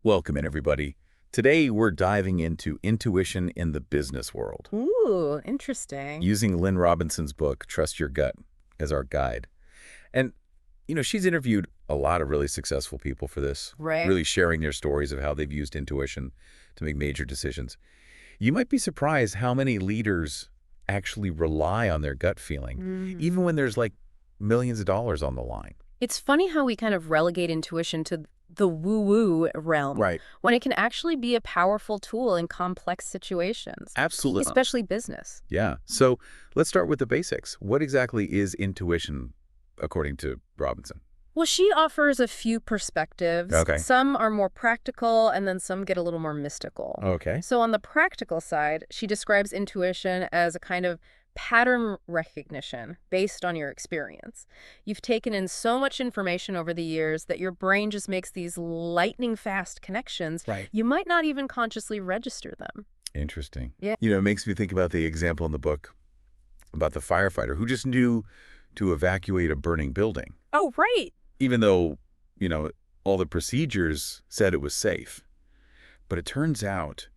Welcome in, everybody. Today, we're diving into intuition in the business world, Ooh, interesting. using Lynn Robinson's book, Trust Your Gut, as our guide. And, she's interviewed a lot of really successful people for this, Right. really sharing their stories of how they've used intuition to make major decisions. You might be surprised how many leaders actually rely on their gut feeling, Mm. even when there's like millions of dollars on the line. It's funny how we kind of relegate intuition to the woo-woo realm Right. when it can actually be a powerful tool in complex situations, Absolutely. especially business. Yeah. So let's start with the basics. What exactly is intuition, according to Robinson? Well, she offers a few perspectives. Okay. Some are more practical, and then some get a little more mystical. Okay. So on the practical side, she describes intuition as a kind of pattern recognition based on your experience. You've taken in so much information over the years that your brain just makes these lightning fast connections. Right. You might not even consciously register them. Interesting. Yeah. It makes me think about the example in the book about the firefighter who just knew to evacuate a burning building, Oh, right. even though, you know, all the procedures said it was safe. But it turns out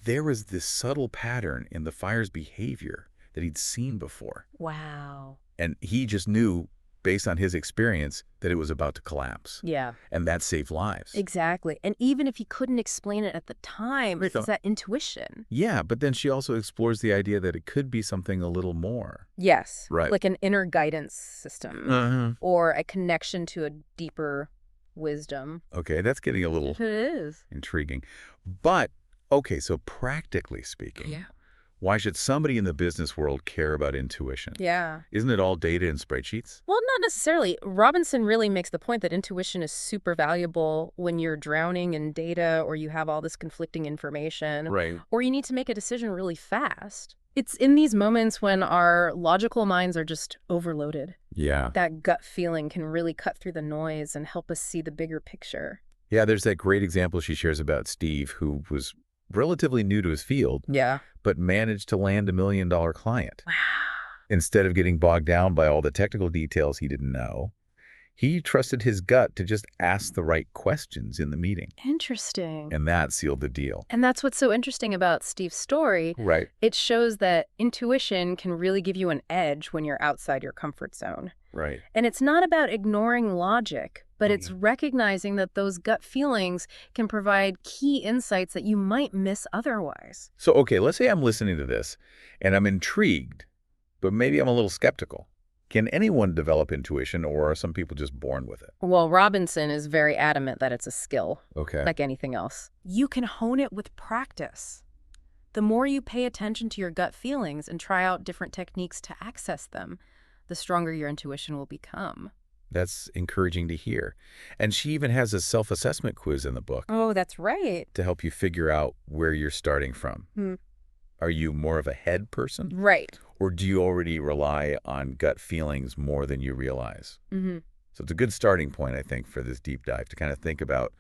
there was this subtle pattern in the fire's behavior that he'd seen before. Wow. And he just knew, based on his experience, that it was about to collapse. Yeah, And that saved lives. exactly. And even if he couldn't explain it at the time, Right. it's that intuition. Yeah, but then she also explores the idea that it could be something a little more. Yes, Right. like an inner guidance system Uh-huh. or a connection to a deeper wisdom. Okay, that's getting a little It is. intriguing. But, okay, so practically speaking, why should somebody in the business world care about intuition? Yeah. Isn't it all data and spreadsheets? Well, not necessarily. Robinson really makes the point that intuition is super valuable when you're drowning in data or you have all this conflicting information Right. or you need to make a decision really fast. It's in these moments when our logical minds are just overloaded. Yeah. That gut feeling can really cut through the noise and help us see the bigger picture. Yeah, there's that great example she shares about Steve, who was relatively new to his field, Yeah. but managed to land $1 million client. Wow. Instead of getting bogged down by all the technical details he didn't know, he trusted his gut to just ask the right questions in the meeting. Interesting. And that sealed the deal. And that's what's so interesting about Steve's story. Right. It shows that intuition can really give you an edge when you're outside your comfort zone. Right. And it's not about ignoring logic, but Oh, it's yeah. recognizing that those gut feelings can provide key insights that you might miss otherwise. So, okay, let's say I'm listening to this and I'm intrigued, but maybe I'm a little skeptical. Can anyone develop intuition, or are some people just born with it? Well, Robinson is very adamant that it's a skill, Okay. like anything else. You can hone it with practice. The more you pay attention to your gut feelings and try out different techniques to access them, the stronger your intuition will become. That's encouraging to hear. And she even has a self-assessment quiz in the book Oh, that's right. to help you figure out where you're starting from. Hmm. Are you more of a head person, Right. or do you already rely on gut feelings more than you realize? Mm-hmm. So it's a good starting point, I think, for this deep dive to kind of think about,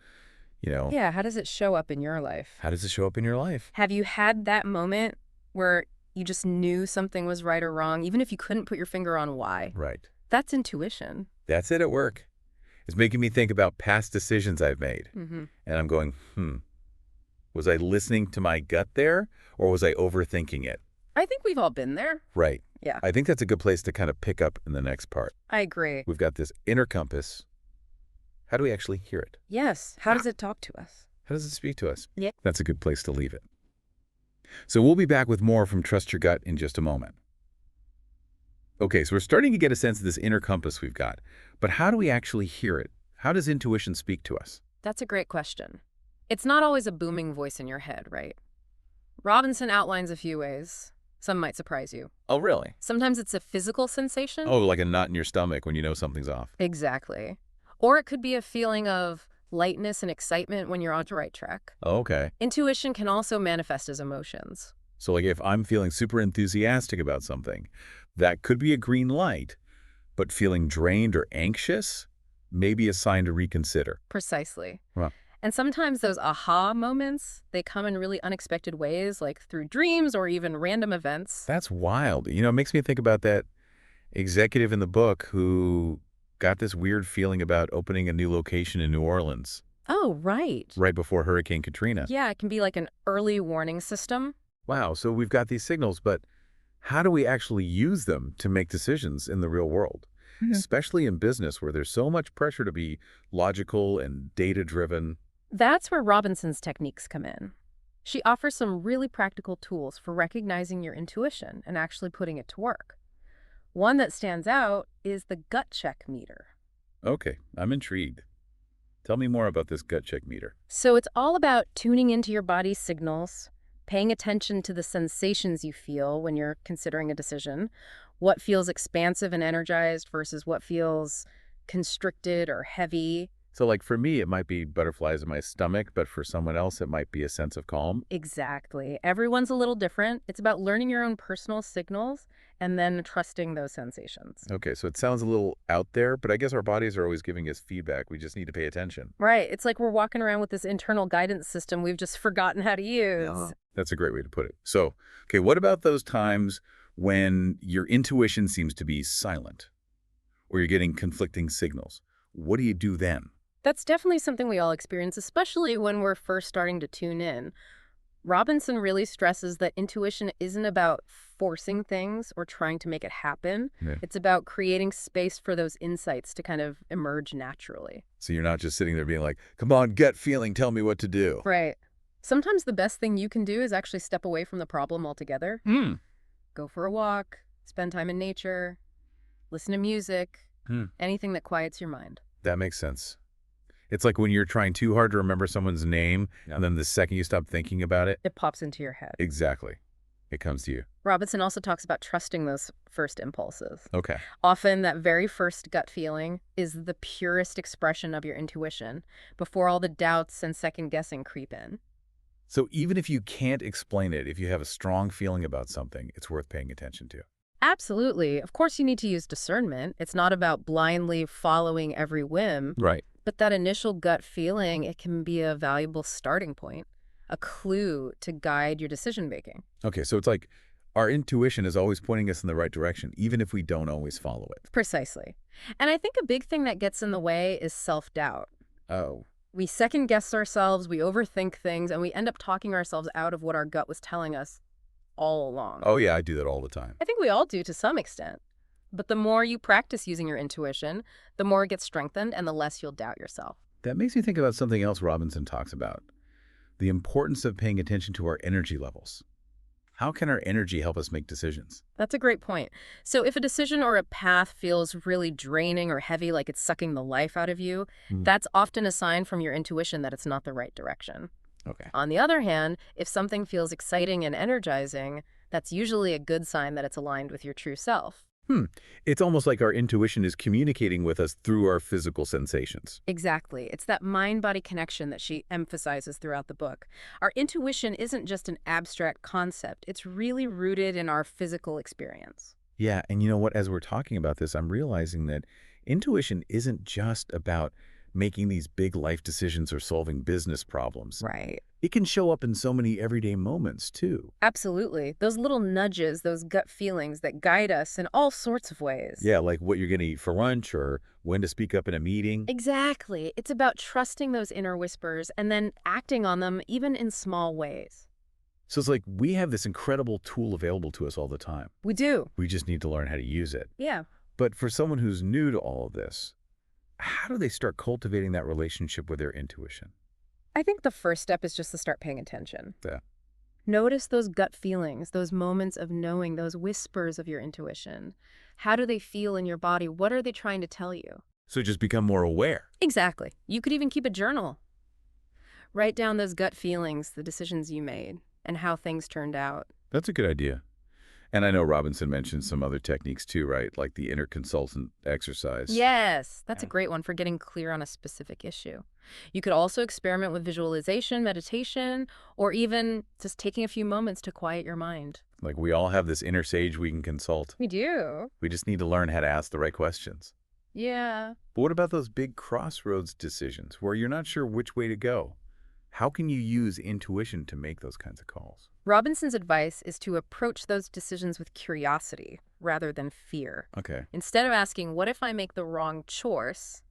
Yeah, how does it show up in your life? how does it show up in your life? Have you had that moment where you just knew something was right or wrong, even if you couldn't put your finger on why? Right. That's intuition. That's it at work. It's making me think about past decisions I've made. Mm-hmm. And I'm going, was I listening to my gut there, or was I overthinking it? I think we've all been there. Right. Yeah, I think that's a good place to kind of pick up in the next part. I agree. We've got this inner compass. How do we actually hear it? Yes. How does it talk to us? How does it speak to us? Yeah. That's a good place to leave it. So we'll be back with more from Trust Your Gut in just a moment. Okay, so we're starting to get a sense of this inner compass we've got. But how do we actually hear it? How does intuition speak to us? That's a great question. It's not always a booming voice in your head, right? Robinson outlines a few ways. Some might surprise you. Oh, really? Sometimes it's a physical sensation. Oh, like a knot in your stomach when you know something's off. Exactly. Or it could be a feeling of lightness and excitement when you're on the right track. Oh, okay. Intuition can also manifest as emotions. So like if I'm feeling super enthusiastic about something, that could be a green light, but feeling drained or anxious may be a sign to reconsider. Precisely. Wow. And sometimes those aha moments, they come in really unexpected ways, like through dreams or even random events. That's wild. It makes me think about that executive in the book who got this weird feeling about opening a new location in New Orleans. Oh, right. right before Hurricane Katrina. Yeah, it can be like an early warning system. Wow, so we've got these signals, but how do we actually use them to make decisions in the real world? Especially in business where there's so much pressure to be logical and data-driven. That's where Robinson's techniques come in. She offers some really practical tools for recognizing your intuition and actually putting it to work. One that stands out is the gut check meter. Okay, I'm intrigued. Tell me more about this gut check meter. So it's all about tuning into your body's signals, paying attention to the sensations you feel when you're considering a decision, what feels expansive and energized versus what feels constricted or heavy. So like for me, it might be butterflies in my stomach, but for someone else, it might be a sense of calm. Exactly. Everyone's a little different. It's about learning your own personal signals and then trusting those sensations. Okay, so it sounds a little out there, but I guess our bodies are always giving us feedback. We just need to pay attention. Right. It's like we're walking around with this internal guidance system we've just forgotten how to use. Yeah. That's a great way to put it. So, okay, what about those times when your intuition seems to be silent or you're getting conflicting signals? What do you do then? That's definitely something we all experience, especially when we're first starting to tune in. Robinson really stresses that intuition isn't about forcing things or trying to make it happen. Yeah. It's about creating space for those insights to kind of emerge naturally. So you're not just sitting there being like, come on, gut feeling, tell me what to do. Right. Sometimes the best thing you can do is actually step away from the problem altogether. Hmm. Go for a walk, spend time in nature, listen to music, anything that quiets your mind. That makes sense. It's like when you're trying too hard to remember someone's name, and then the second you stop thinking about it, It pops into your head. exactly, it comes to you. Robinson also talks about trusting those first impulses. Okay. Often that very first gut feeling is the purest expression of your intuition before all the doubts and second guessing creep in. So even if you can't explain it, if you have a strong feeling about something, it's worth paying attention to. Absolutely. Of course, you need to use discernment. It's not about blindly following every whim, Right. but that initial gut feeling, it can be a valuable starting point, a clue to guide your decision making. Okay, so it's like our intuition is always pointing us in the right direction, even if we don't always follow it. Precisely. And I think a big thing that gets in the way is self-doubt. Oh, We second guess ourselves, we overthink things, and we end up talking ourselves out of what our gut was telling us all along. oh yeah, I do that all the time. I think we all do to some extent. But the more you practice using your intuition, the more it gets strengthened and the less you'll doubt yourself. That makes me think about something else Robinson talks about, the importance of paying attention to our energy levels. How can our energy help us make decisions? That's a great point. So if a decision or a path feels really draining or heavy, like it's sucking the life out of you, that's often a sign from your intuition that it's not the right direction. Okay. On the other hand, if something feels exciting and energizing, that's usually a good sign that it's aligned with your true self. It's almost like our intuition is communicating with us through our physical sensations. Exactly. It's that mind-body connection that she emphasizes throughout the book. Our intuition isn't just an abstract concept. It's really rooted in our physical experience. Yeah, and you know what? As we're talking about this, I'm realizing that intuition isn't just about making these big life decisions or solving business problems. Right. It can show up in so many everyday moments, too. Absolutely. Those little nudges, those gut feelings that guide us in all sorts of ways. Yeah, like what you're going to eat for lunch or when to speak up in a meeting. Exactly. It's about trusting those inner whispers and then acting on them even in small ways. So it's like we have this incredible tool available to us all the time. We do. We just need to learn how to use it. Yeah. But for someone who's new to all of this, how do they start cultivating that relationship with their intuition? I think the first step is just to start paying attention. Yeah. Notice those gut feelings, those moments of knowing, those whispers of your intuition. How do they feel in your body? What are they trying to tell you? So just become more aware. Exactly. You could even keep a journal. Write down those gut feelings, the decisions you made, and how things turned out. That's a good idea. And I know Robinson mentioned some other techniques too, right? Like the inner consultant exercise. Yes, that's a Yeah. great one for getting clear on a specific issue. You could also experiment with visualization, meditation, or even just taking a few moments to quiet your mind. Like we all have this inner sage we can consult. We do. We just need to learn how to ask the right questions. Yeah. But what about those big crossroads decisions where you're not sure which way to go? How can you use intuition to make those kinds of calls? Robinson's advice is to approach those decisions with curiosity rather than fear. Okay. Instead of asking, what if I make the wrong choice?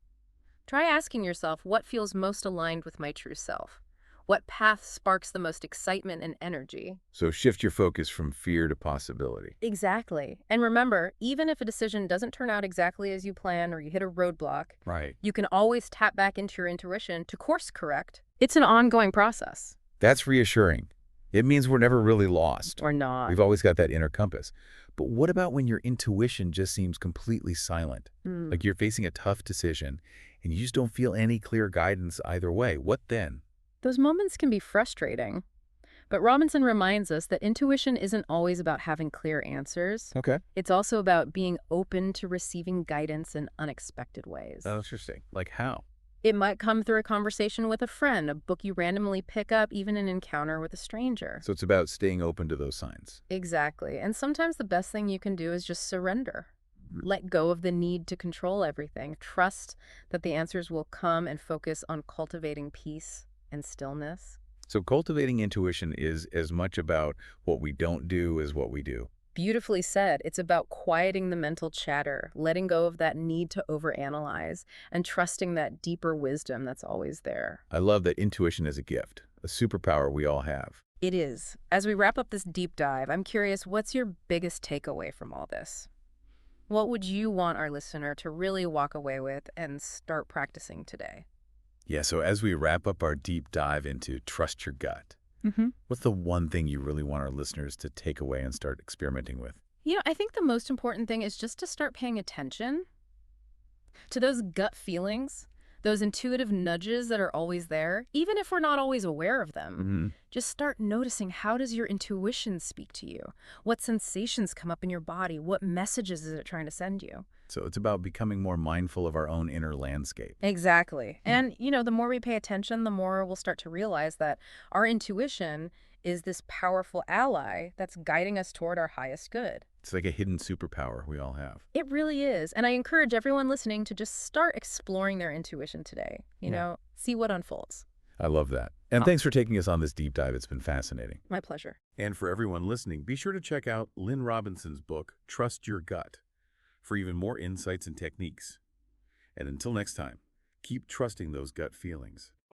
Try asking yourself what feels most aligned with my true self. What path sparks the most excitement and energy? So shift your focus from fear to possibility. Exactly. And remember, even if a decision doesn't turn out exactly as you plan or you hit a roadblock, Right. you can always tap back into your intuition to course correct. It's an ongoing process. That's reassuring. It means we're never really lost. Or not. We've always got that inner compass. But what about when your intuition just seems completely silent? Hmm. Like you're facing a tough decision and you just don't feel any clear guidance either way. What then? Those moments can be frustrating. But Robinson reminds us that intuition isn't always about having clear answers. Okay. It's also about being open to receiving guidance in unexpected ways. Oh, interesting. Like how? It might come through a conversation with a friend, a book you randomly pick up, even an encounter with a stranger. So it's about staying open to those signs. Exactly. And sometimes the best thing you can do is just surrender. Let go of the need to control everything. Trust that the answers will come and focus on cultivating peace and stillness. So cultivating intuition is as much about what we don't do as what we do. Beautifully said. It's about quieting the mental chatter, letting go of that need to overanalyze, and trusting that deeper wisdom that's always there. I love that intuition is a gift, a superpower we all have. It is. As we wrap up this deep dive, I'm curious, what's your biggest takeaway from all this? What would you want our listener to really walk away with and start practicing today? Yeah, so as we wrap up our deep dive into trust your gut, what's the one thing you really want our listeners to take away and start experimenting with? I think the most important thing is just to start paying attention to those gut feelings, those intuitive nudges that are always there, even if we're not always aware of them. Just start noticing, how does your intuition speak to you? What sensations come up in your body? What messages is it trying to send you? So it's about becoming more mindful of our own inner landscape. Exactly. And, the more we pay attention, the more we'll start to realize that our intuition is this powerful ally that's guiding us toward our highest good. It's like a hidden superpower we all have. It really is. And I encourage everyone listening to just start exploring their intuition today. See what unfolds. I love that. And thanks for taking us on this deep dive. It's been fascinating. My pleasure. And for everyone listening, be sure to check out Lynn Robinson's book, Trust Your Gut, for even more insights and techniques. And until next time, keep trusting those gut feelings.